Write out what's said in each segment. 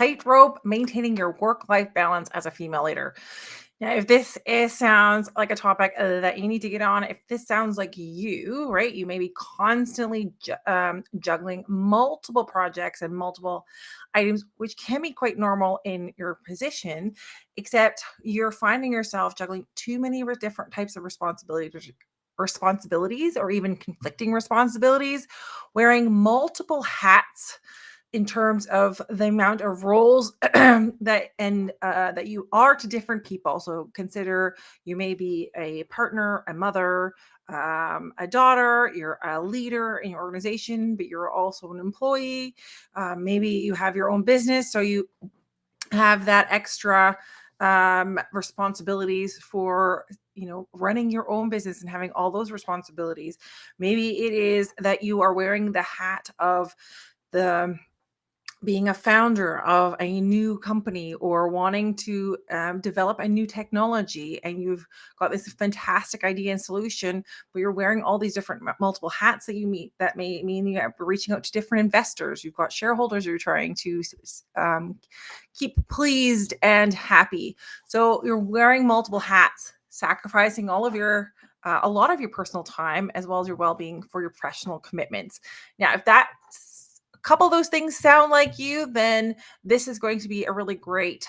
tightrope maintaining your work-life balance as a female leader. Now, if sounds like a topic that you need to get on, if this sounds like you, right, you may be constantly juggling multiple projects and multiple items, which can be quite normal in your position, except you're finding yourself juggling too many different types of responsibilities or even conflicting responsibilities, wearing multiple hats in terms of the amount of roles that you are to different people. So consider you may be a partner, a mother, a daughter, you're a leader in your organization, but you're also an employee. Maybe you have your own business, so you have that extra responsibilities for running your own business and having all those responsibilities. Maybe it is that you are wearing the hat of the being a founder of a new company or wanting to develop a new technology, and you've got this fantastic idea and solution, but you're wearing all these different multiple hats that you meet. That may mean you're reaching out to different investors. You've got shareholders you're trying to keep pleased and happy. So you're wearing multiple hats, sacrificing all of your a lot of your personal time as well as your well-being for your professional commitments. Now, if that couple of those things sound like you, then this is going to be a really great,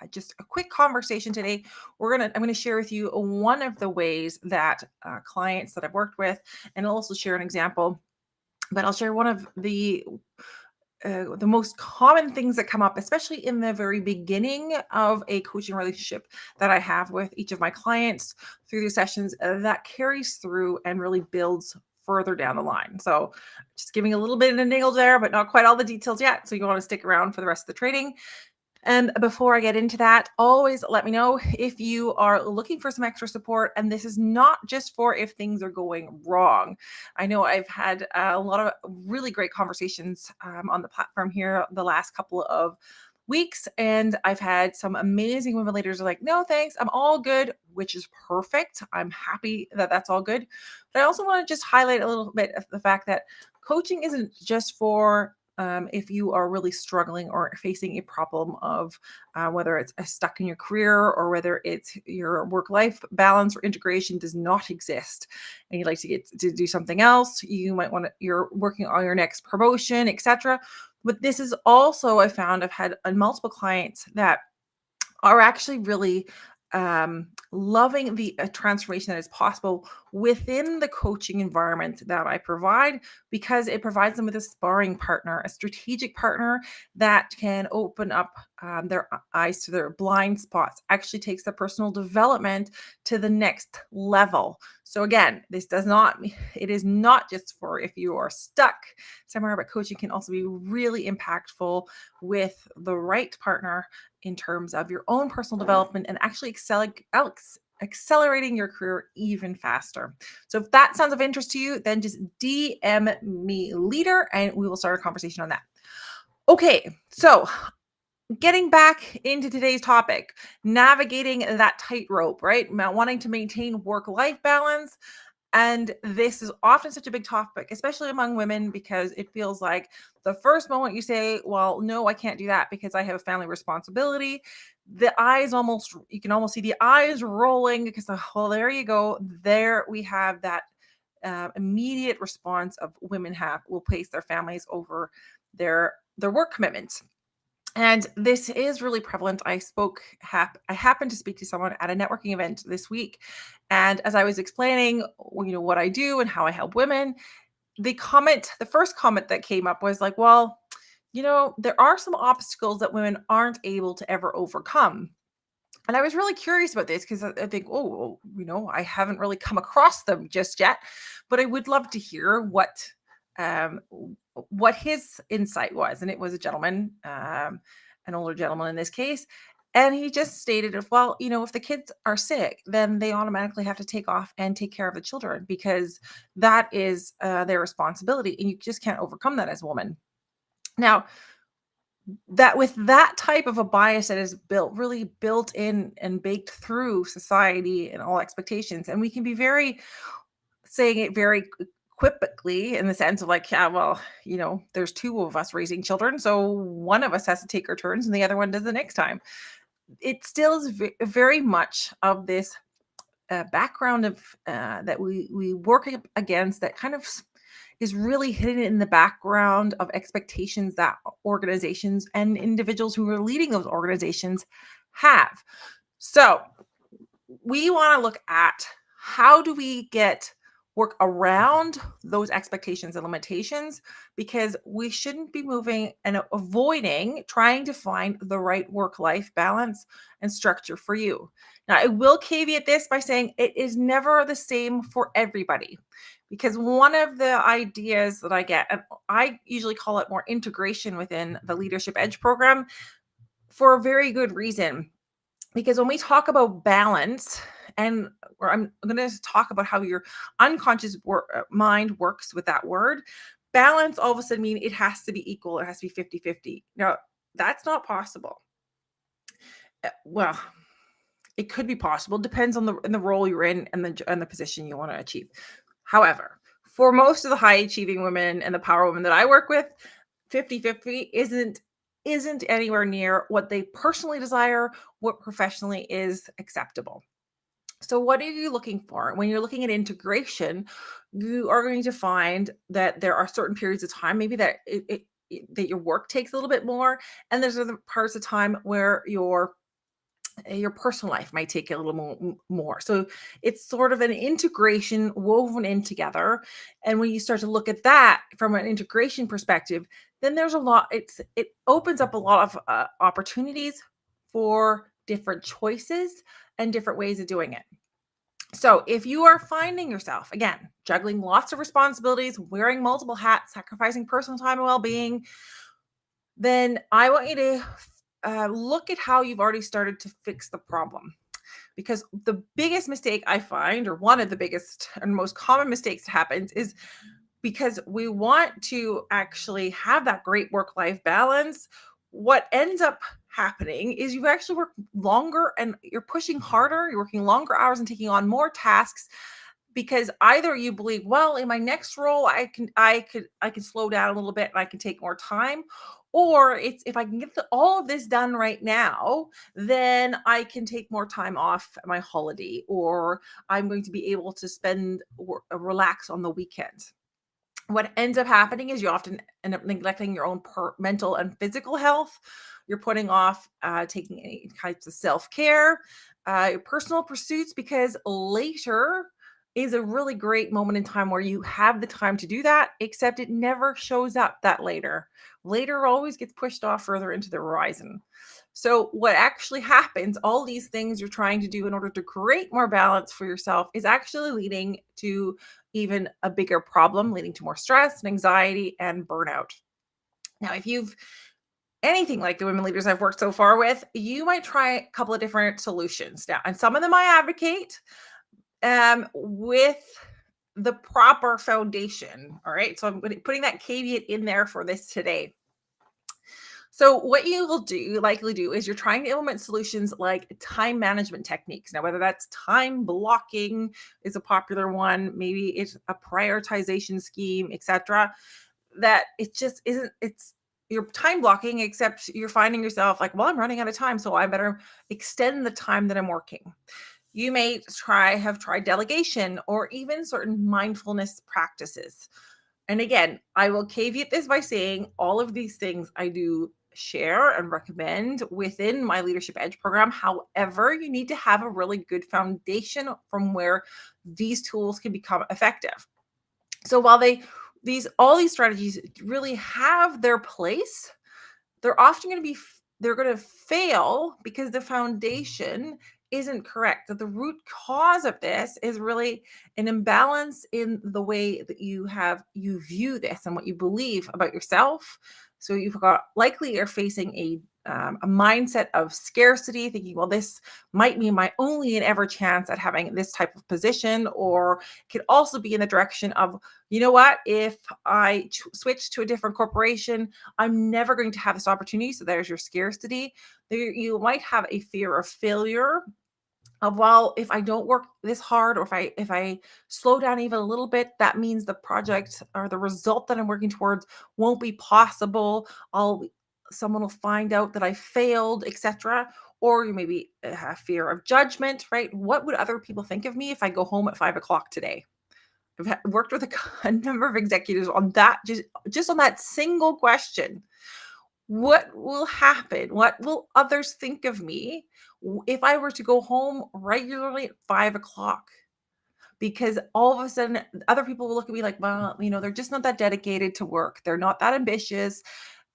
just a quick conversation today. I'm going to share with you one of the ways that clients that I've worked with, and I'll also share an example, but I'll share one of the most common things that come up, especially in the very beginning of a coaching relationship that I have with each of my clients through the sessions, that carries through and really builds further down the line. So just giving a little bit of a niggle there, but not quite all the details yet. So you want to stick around for the rest of the training. And before I get into that, always let me know if you are looking for some extra support. And this is not just for if things are going wrong. I know I've had a lot of really great conversations on the platform here the last couple of weeks, and I've had some amazing women leaders are like, no, thanks, I'm all good, which is perfect. I'm happy that that's all good. But I also want to just highlight a little bit of the fact that coaching isn't just for if you are really struggling or facing a problem of whether it's stuck in your career or whether it's your work-life balance or integration does not exist and you'd like to get to do something else. You might want to, you're working on your next promotion, etc. But this is also, I've had multiple clients that are actually really loving the transformation that is possible within the coaching environment that I provide, because it provides them with a sparring partner, a strategic partner that can open up their eyes to their blind spots, actually takes their personal development to the next level. So again, it is not just for if you are stuck somewhere, but coaching can also be really impactful with the right partner in terms of your own personal development and actually accelerating your career even faster. So if that sounds of interest to you, then just DM me Leader and we will start a conversation on that. Okay, so getting back into today's topic, navigating that tightrope, right? Wanting to maintain work-life balance. And this is often such a big topic, especially among women, because it feels like the first moment you say, well, no, I can't do that because I have a family responsibility, you can almost see the eyes rolling because, well, there you go. There we have that immediate response of women will place their families over their work commitments. And this is really prevalent. I happened to speak to someone at a networking event this week. And as I was explaining, what I do and how I help women, the first comment that came up was like, well, there are some obstacles that women aren't able to ever overcome. And I was really curious about this because I think, I haven't really come across them just yet, but I would love to hear what his insight was. And it was a gentleman, an older gentleman in this case. And he just stated, well, if the kids are sick, then they automatically have to take off and take care of the children because that is their responsibility. And you just can't overcome that as a woman. Now, that with that type of a bias that is really built in and baked through society and all expectations, and we can be saying it very equivocally in the sense of like, yeah, well, there's two of us raising children, so one of us has to take our turns and the other one does the next time. It still is very much of this background of that we work against, that kind of is really hidden in the background of expectations that organizations and individuals who are leading those organizations have. So we want to look at how do we work around those expectations and limitations, because we shouldn't be moving and avoiding trying to find the right work-life balance and structure for you. Now, I will caveat this by saying it is never the same for everybody, because one of the ideas that I get, and I usually call it more integration within the Leadership Edge program for a very good reason. Because when we talk about balance, or I'm going to talk about how your unconscious mind works with that word, balance all of a sudden mean it has to be equal. It has to be 50-50. Now, that's not possible. Well, it could be possible. Depends on the role you're in and the position you want to achieve. However, for most of the high achieving women and the power women that I work with, 50-50 isn't anywhere near what they personally desire, what professionally is acceptable. So what are you looking for? When you're looking at integration, you are going to find that there are certain periods of time, maybe that that your work takes a little bit more, and there's other parts of time where your personal life might take a little more. So it's sort of an integration woven in together. And when you start to look at that from an integration perspective, then there's it opens up a lot of opportunities for different choices and different ways of doing it. So if you are finding yourself, again, juggling lots of responsibilities, wearing multiple hats, sacrificing personal time and well-being, then I want you to look at how you've already started to fix the problem. Because the biggest mistake I find, or one of the biggest and most common mistakes that happens, is because we want to actually have that great work-life balance. What ends up happening is you actually work longer and you're pushing harder, you're working longer hours and taking on more tasks, because either you believe, well, in my next role I can slow down a little bit and I can take more time, or it's, if I can get all of this done right now, then I can take more time off my holiday, or I'm going to be able to relax on the weekends. What ends up happening is you often end up neglecting your own mental and physical health. You're putting off taking any types of self-care, your personal pursuits, because later is a really great moment in time where you have the time to do that, except it never shows up that later. Later always gets pushed off further into the horizon. So what actually happens, all these things you're trying to do in order to create more balance for yourself, is actually leading to even a bigger problem, leading to more stress and anxiety and burnout. Now, if you've anything like the women leaders I've worked so far with, you might try a couple of different solutions. Now, and some of them I advocate with the proper foundation. All right. So I'm putting that caveat in there for this today. So what you will likely do is you're trying to implement solutions like time management techniques. Now, whether that's time blocking is a popular one, maybe it's a prioritization scheme, etc. That it just isn't, you're time blocking, except you're finding yourself like, well, I'm running out of time, so I better extend the time that I'm working. You may have tried delegation or even certain mindfulness practices. And again, I will caveat this by saying all of these things I do share and recommend within my Leadership Edge program. However, you need to have a really good foundation from where these tools can become effective. So while all these strategies really have their place, they're often going to they're going to fail because the foundation isn't correct. That the root cause of this is really an imbalance in the way that you view this and what you believe about yourself. So likely you're facing a mindset of scarcity, thinking, well, this might be my only and ever chance at having this type of position, or could also be in the direction of, you know what, if I switch to a different corporation, I'm never going to have this opportunity. So there's your scarcity. You might have a fear of failure. of, well, if I don't work this hard, or if I slow down even a little bit, that means the project or the result that I'm working towards won't be possible. I'll Someone will find out that I failed, etc. Or you maybe have fear of judgment, right? What would other people think of me if I go home at 5 o'clock today? Worked with a number of executives on that, just on that single question. What will happen? What will others think of me if I were to go home regularly at 5 o'clock? Because all of a sudden, other people will look at me like, well, they're just not that dedicated to work. They're not that ambitious.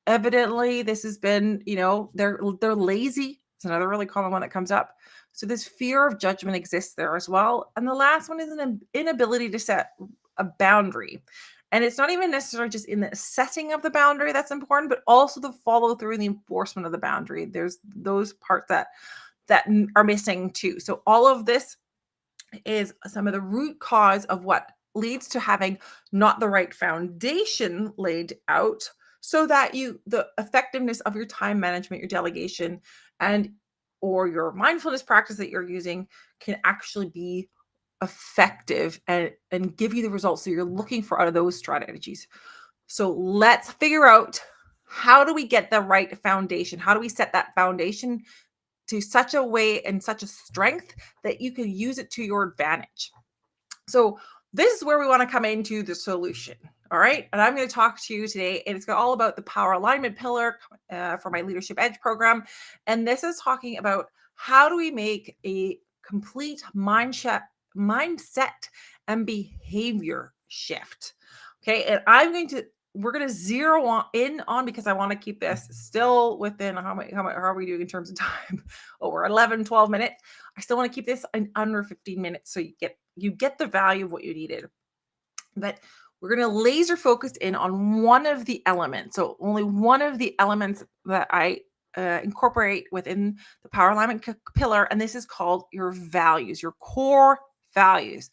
Evidently, this has been, they're lazy. It's another really common one that comes up. So this fear of judgment exists there as well. And the last one is an inability to set a boundary. And it's not even necessarily just in the setting of the boundary that's important, but also the follow through and the enforcement of the boundary. There's those parts that are missing too. So all of this is some of the root cause of what leads to having not the right foundation laid out, so that the effectiveness of your time management, your delegation, and or your mindfulness practice that you're using can actually be effective and give you the results that you're looking for out of those strategies. So let's figure out, how do we get the right foundation? How do we set that foundation to such a way and such a strength that you can use it to your advantage? So this is where we want to come into the solution. All right. And I'm going to talk to you today, and it's all about the power alignment pillar for my Leadership Edge program. And this is talking about, how do we make a complete mindset and behavior shift. Okay. And we're going to in on, because I want to keep this still within how are we doing in terms of time? Oh, we're 11, 12 minutes. I still want to keep this in under 15 minutes, so you get the value of what you needed. But we're going to laser focus in on one of the elements. So only one of the elements that I incorporate within the power alignment pillar, and this is called your values, your core values.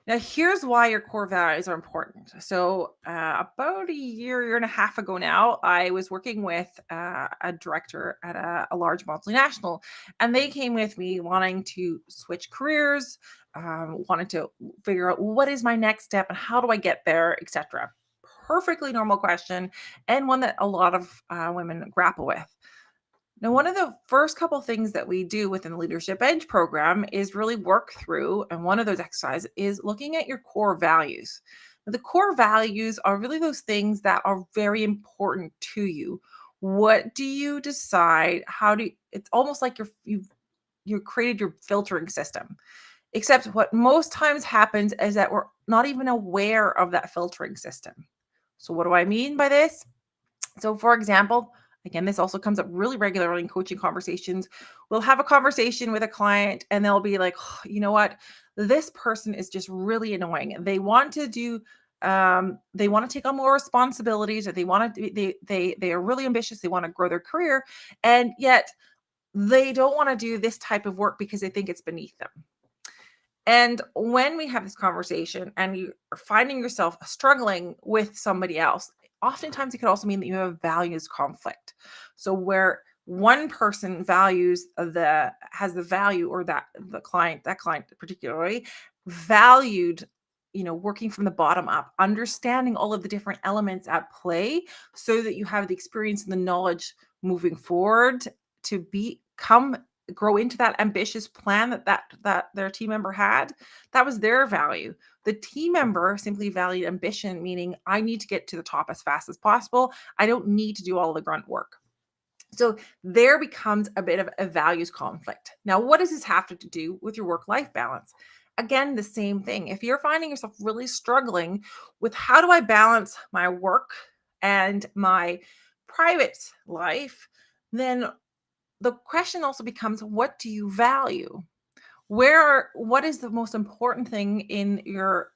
Now, here's why your core values are important. So, about a year and a half ago now, I was working with a director at a large multinational, and they came with me wanting to switch careers, wanted to figure out, what is my next step and how do I get there, etc. Perfectly normal question, and one that a lot of women grapple with. Now, one of the first couple things that we do within the Leadership Edge program is really work through, and one of those exercises is looking at your core values. Now, the core values are really those things that are very important to you. What do you decide? It's almost like you created your filtering system. Except what most times happens is that we're not even aware of that filtering system. So what do I mean by this? So, for example, again, this also comes up really regularly in coaching conversations. We'll have a conversation with a client, and they'll be like, "Oh, you know what? This person is just really annoying. They want to they want to take on more responsibilities, or they are really ambitious. They want to grow their career, and yet they don't want to do this type of work because they think it's beneath them." And when we have this conversation and you are finding yourself struggling with somebody else, oftentimes it could also mean that you have a values conflict. So where one person has the value, or that client particularly valued, working from the bottom up, understanding all of the different elements at play, so that you have the experience and the knowledge moving forward to grow into that ambitious plan that their team member had. That was their value. The team member simply valued ambition, meaning, I need to get to the top as fast as possible. I don't need to do all the grunt work. So there becomes a bit of a values conflict. Now, what does this have to do with your work-life balance? Again, the same thing. If you're finding yourself really struggling with, how do I balance my work and my private life, then the question also becomes, what do you value? What is the most important thing in your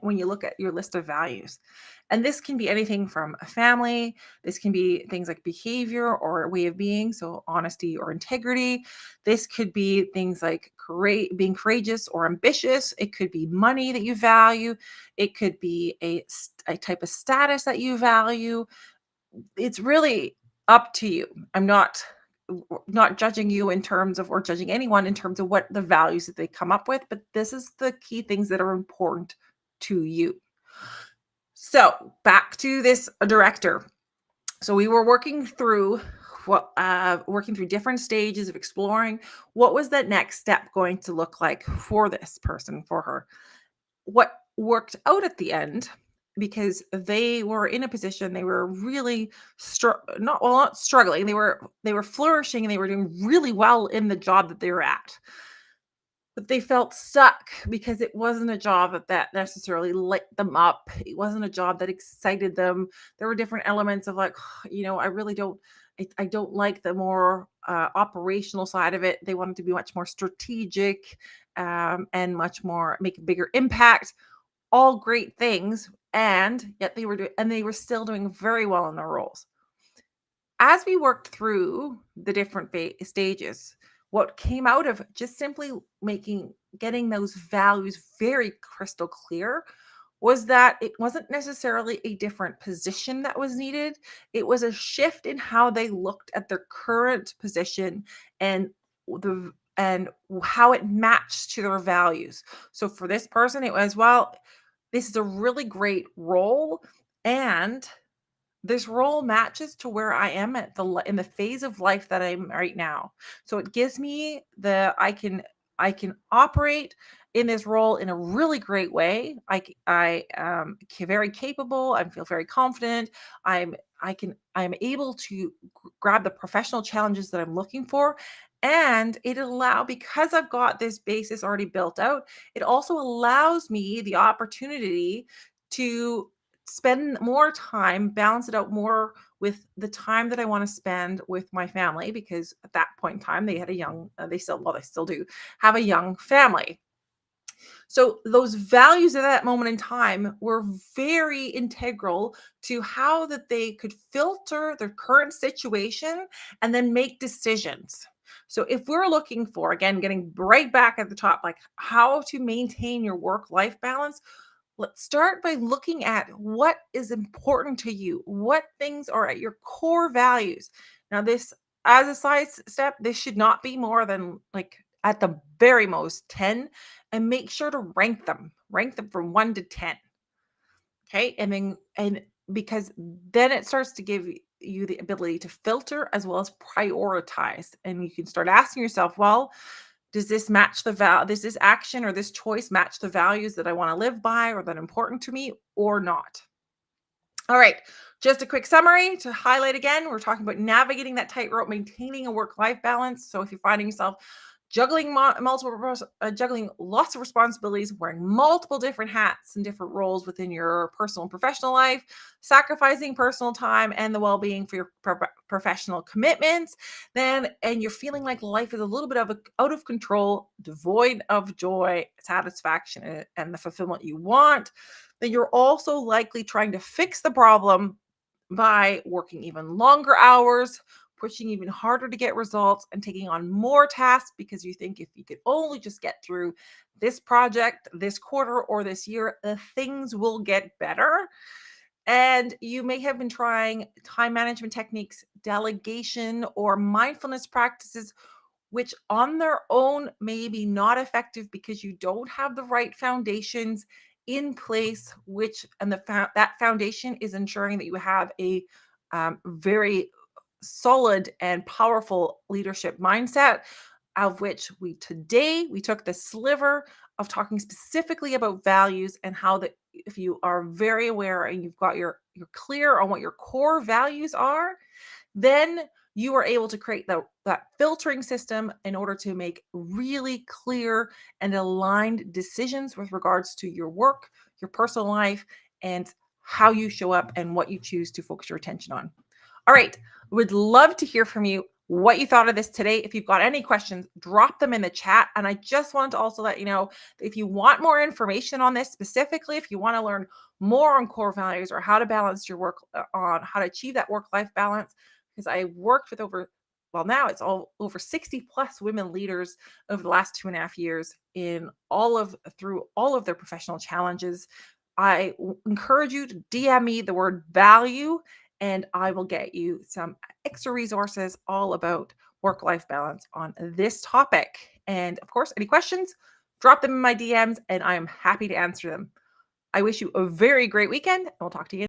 when you look at your list of values? And this can be anything from a family. This can be things like behavior or a way of being, so honesty or integrity. This could be things like being courageous or ambitious. It could be money that you value. It could be a type of status that you value. It's really up to you. I'm not not judging you in terms of, or judging anyone in terms of what the values that they come up with, but this is the key things that are important to you. So back to this director. So we were working through different stages of exploring what was that next step going to look like for this person, for her. What worked out at the end, because they were in a position, they were really not struggling, they were flourishing, and they were doing really well in the job that they were at, but they felt stuck because it wasn't a job that necessarily lit them up. It wasn't a job that excited them. There were different elements of like, I really don't, I don't like the more operational side of it. They wanted to be much more strategic, and much more make a bigger impact. All great things, and yet they were still doing very well in their roles. As we worked through the different stages, what came out of just simply getting those values very crystal clear was that it wasn't necessarily a different position that was needed. It was a shift in how they looked at their current position, and and how it matched to their values. So for this person, it was, well, this is a really great role, and this role matches to where I am in the phase of life that I'm right now. So it gives me I can operate in this role in a really great way. Very capable. I feel very confident. I'm able to grab the professional challenges that I'm looking for. And because I've got this basis already built out, it also allows me the opportunity to spend more time, balance it out more with the time that I want to spend with my family, because at that point in time they had a young, they still do have a young family. So those values at that moment in time were very integral to how that they could filter their current situation and then make decisions. So if we're looking for, again, getting right back at the top, like how to maintain your work life balance, let's start by looking at what is important to you. What things are at your core values? Now, this, as a side step, this should not be more than, like, at the very most 10, and make sure to rank them from 1 to 10. Okay. And because then it starts to give you the ability to filter as well as prioritize. And you can start asking yourself, well, does this match does this action or this choice match the values that I want to live by or that are important to me, or not? All right. Just a quick summary to highlight again. We're talking about navigating that tightrope, maintaining a work-life balance. So if you're finding yourself juggling lots of responsibilities, wearing multiple different hats and different roles within your personal and professional life, sacrificing personal time and the well-being for your professional commitments, and you're feeling like life is a little bit out of control, devoid of joy, satisfaction, and the fulfillment you want, then you're also likely trying to fix the problem by working even longer hours, pushing even harder to get results, and taking on more tasks because you think if you could only just get through this project, this quarter, or this year, things will get better. And you may have been trying time management techniques, delegation, or mindfulness practices, which on their own may be not effective because you don't have the right foundations in place, that foundation is ensuring that you have a very solid and powerful leadership mindset, of which we took the sliver of talking specifically about values, and how that if you are very aware and you're clear on what your core values are, then you are able to create that filtering system in order to make really clear and aligned decisions with regards to your work, your personal life, and how you show up and what you choose to focus your attention on. All right. Would love to hear from you what you thought of this today. If you've got any questions, drop them in the chat. And I just wanted to also let you know, if you want more information on this specifically, if you want to learn more on core values or how to balance your work, on how to achieve that work-life balance, because I worked with now it's all over 60 plus women leaders over the last 2.5 years through all of their professional challenges. I encourage you to DM me the word value, and I will get you some extra resources all about work-life balance on this topic. And of course, any questions, drop them in my DMs and I am happy to answer them. I wish you a very great weekend and we'll talk to you